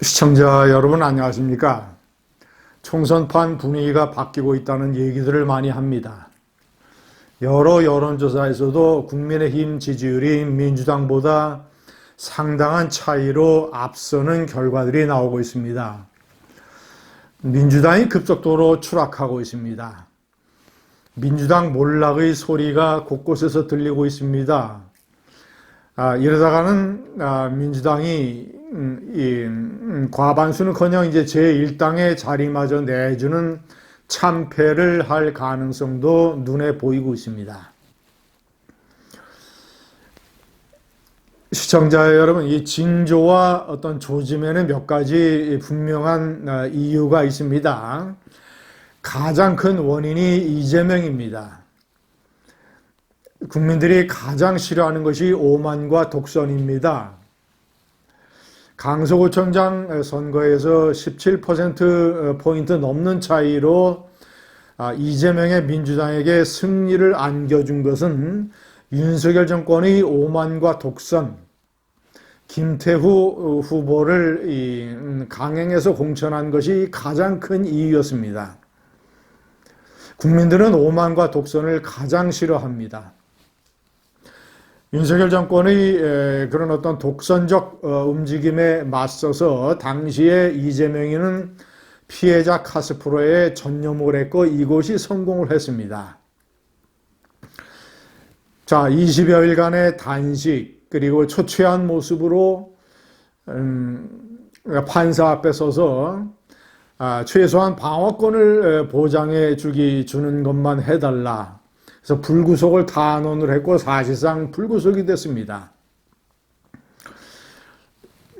시청자 여러분 안녕하십니까? 총선판 분위기가 바뀌고 있다는 얘기들을 많이 합니다. 여러 여론조사에서도 국민의힘 지지율이 민주당보다 상당한 차이로 앞서는 결과들이 나오고 있습니다. 민주당이 급속도로 추락하고 있습니다. 민주당 몰락의 소리가 곳곳에서 들리고 있습니다. 이러다가는 민주당이 과반수는커녕 이제 제1당의 자리마저 내주는 참패를 할 가능성도 눈에 보이고 있습니다. 시청자 여러분, 이 징조와 어떤 조짐에는 몇 가지 분명한 이유가 있습니다. 가장 큰 원인이 이재명입니다. 국민들이 가장 싫어하는 것이 오만과 독선입니다. 강서구청장 선거에서 17%포인트 넘는 차이로 이재명의 민주당에게 승리를 안겨준 것은 윤석열 정권의 오만과 독선, 김태후 후보를 강행해서 공천한 것이 가장 큰 이유였습니다. 국민들은 오만과 독선을 가장 싫어합니다. 윤석열 정권의 그런 어떤 독선적 움직임에 맞서서 당시에 이재명이는 피해자 카스프로에 전념을 했고 이곳이 성공을 했습니다. 자, 20여일간의 단식 그리고 초췌한 모습으로 판사 앞에 서서 최소한 방어권을 보장해 주는 것만 해달라. 그래서 불구속을 탄원을 했고 사실상 불구속이 됐습니다.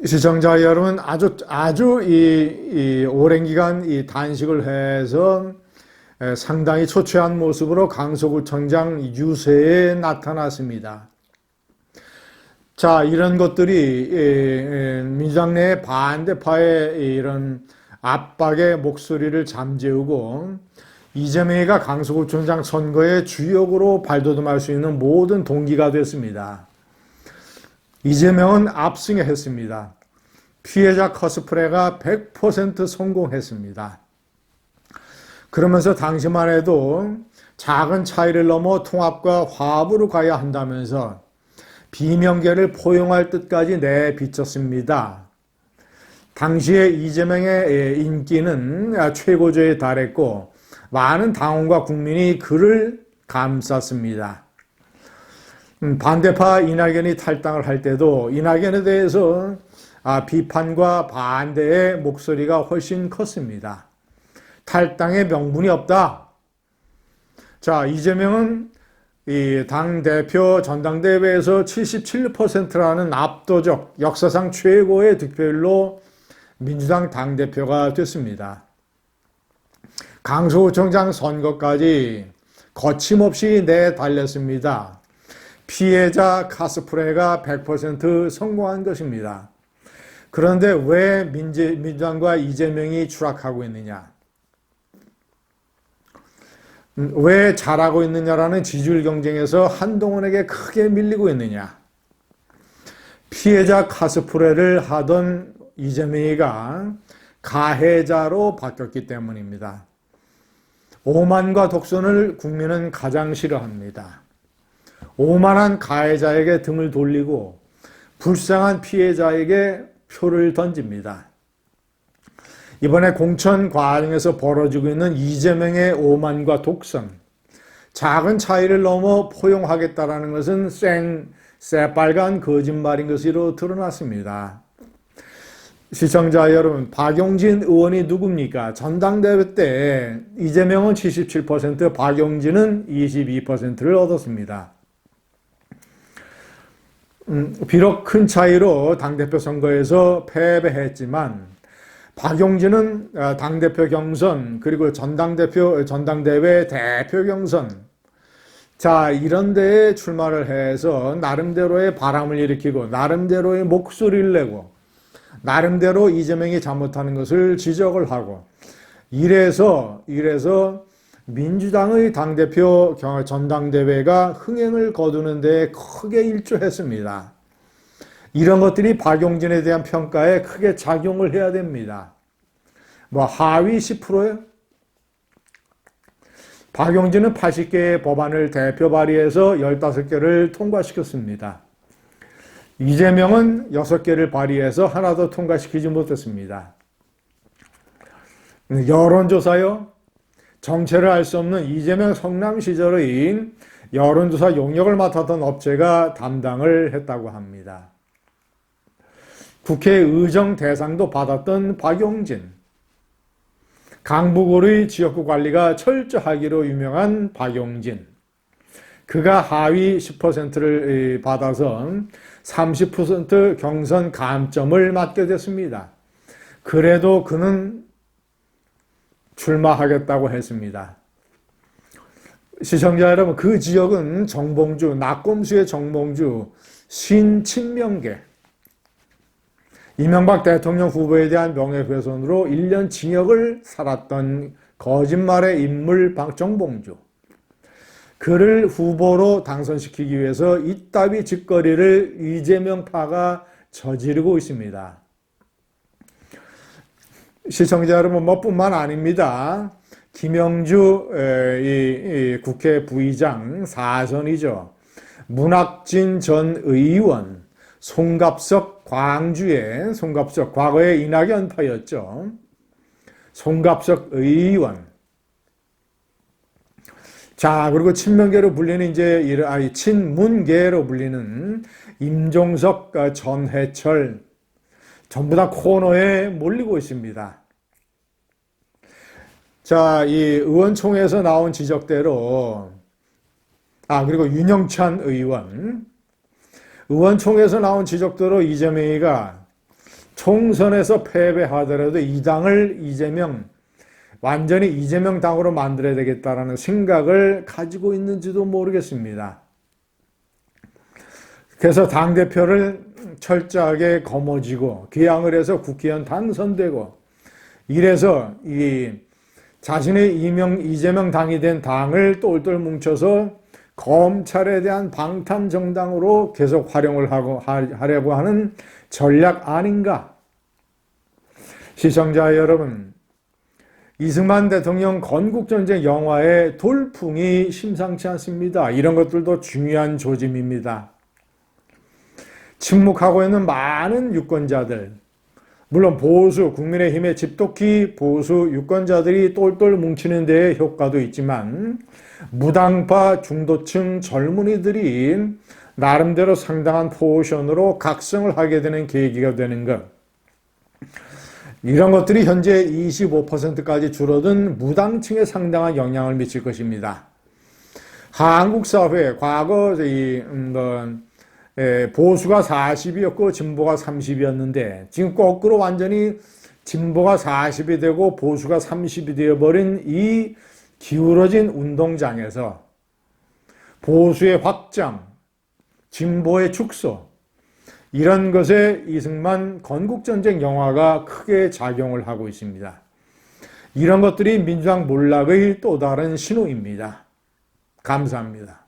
시청자 여러분, 아주 오랜 기간 이 단식을 해서 상당히 초췌한 모습으로 강서구청장 유세에 나타났습니다. 자, 이런 것들이 민주당 내 반대파의 이런 압박의 목소리를 잠재우고 이재명이가 강서구청장 선거의 주역으로 발돋움할 수 있는 모든 동기가 됐습니다. 이재명은 압승했습니다. 피해자 코스프레가 100% 성공했습니다. 그러면서 당시만 해도 작은 차이를 넘어 통합과 화합으로 가야 한다면서 비명계를 포용할 뜻까지 내비쳤습니다. 당시에 이재명의 인기는 최고조에 달했고 많은 당원과 국민이 그를 감쌌습니다. 반대파 이낙연이 탈당을 할 때도 이낙연에 대해서 비판과 반대의 목소리가 훨씬 컸습니다. 탈당의 명분이 없다. 자, 이재명은 이 당대표 전당대회에서 77%라는 압도적 역사상 최고의 득표율로 민주당 당대표가 됐습니다. 강서구청장 선거까지 거침없이 내달렸습니다. 피해자 카스프레가 100% 성공한 것입니다. 그런데 왜 민주당과 이재명이 추락하고 있느냐? 왜 잘하고 있느냐라는 지지율 경쟁에서 한동훈에게 크게 밀리고 있느냐? 피해자 카스프레를 하던 이재명이가 가해자로 바뀌었기 때문입니다. 오만과 독선을 국민은 가장 싫어합니다. 오만한 가해자에게 등을 돌리고 불쌍한 피해자에게 표를 던집니다. 이번에 공천 과정에서 벌어지고 있는 이재명의 오만과 독선, 작은 차이를 넘어 포용하겠다라는 것은 새빨간 거짓말인 것으로 드러났습니다. 시청자 여러분, 박용진 의원이 누굽니까? 전당대회 때 이재명은 77%, 박용진은 22%를 얻었습니다. 비록 큰 차이로 당대표 선거에서 패배했지만 박용진은 당대표 경선 그리고 전당대회 대표 경선 자 이런 데에 출마를 해서 나름대로의 바람을 일으키고 나름대로의 목소리를 내고 나름대로 이재명이 잘못하는 것을 지적을 하고 이래서 민주당의 당대표 전당대회가 흥행을 거두는 데 크게 일조했습니다. 이런 것들이 박용진에 대한 평가에 크게 작용을 해야 됩니다. 하위 10%예요. 박용진은 80개의 법안을 대표 발의해서 15개를 통과시켰습니다. 이재명은 6개를 발의해서 하나도 통과시키지 못했습니다. 여론조사요. 정체를 알 수 없는 이재명 성남 시절의 여론조사 용역을 맡았던 업체가 담당을 했다고 합니다. 국회 의정 대상도 받았던 박용진. 강북의 지역구 관리가 철저하기로 유명한 박용진. 그가 하위 10%를 받아서 30% 경선 감점을 맞게 됐습니다. 그래도 그는 출마하겠다고 했습니다. 시청자 여러분, 그 지역은 정봉주, 낙곰수의 정봉주, 신친명계. 이명박 대통령 후보에 대한 명예훼손으로 1년 징역을 살았던 거짓말의 인물 정봉주. 그를 후보로 당선시키기 위해서 이따위 짓거리를 이재명파가 저지르고 있습니다. 시청자 여러분, 뿐만 아닙니다. 김영주 국회 부의장 4선이죠. 문학진 전 의원, 송갑석 광주의 송갑석, 과거의 이낙연파였죠. 송갑석 의원. 자, 그리고 친명계로 불리는 친문계로 불리는 임종석, 전해철, 전부 다 코너에 몰리고 있습니다. 자, 이 의원총회에서 나온 지적대로, 그리고 윤영찬 의원, 의원총회에서 나온 지적대로 이재명이가 총선에서 패배하더라도 이 당을 완전히 이재명 당으로 만들어야 되겠다라는 생각을 가지고 있는지도 모르겠습니다. 그래서 당대표를 철저하게 거머쥐고 기양을 해서 국회의원 당선되고 이래서 자신의 이재명 당이 된 당을 똘똘 뭉쳐서 검찰에 대한 방탄정당으로 계속 활용을 하려고 하는 전략 아닌가? 시청자 여러분, 이승만 대통령 건국전쟁 영화의 돌풍이 심상치 않습니다. 이런 것들도 중요한 조짐입니다. 침묵하고 있는 많은 유권자들, 물론 보수, 국민의힘의 집도끼 보수 유권자들이 똘똘 뭉치는 데에 효과도 있지만 무당파 중도층 젊은이들이 나름대로 상당한 포션으로 각성을 하게 되는 계기가 되는 것. 이런 것들이 현재 25%까지 줄어든 무당층에 상당한 영향을 미칠 것입니다. 한국 사회, 과거 보수가 40이었고 진보가 30이었는데 지금 거꾸로 완전히 진보가 40이 되고 보수가 30이 되어버린 이 기울어진 운동장에서 보수의 확장, 진보의 축소, 이런 것에 이승만 건국전쟁 영화가 크게 작용을 하고 있습니다. 이런 것들이 민주당 몰락의 또 다른 신호입니다. 감사합니다.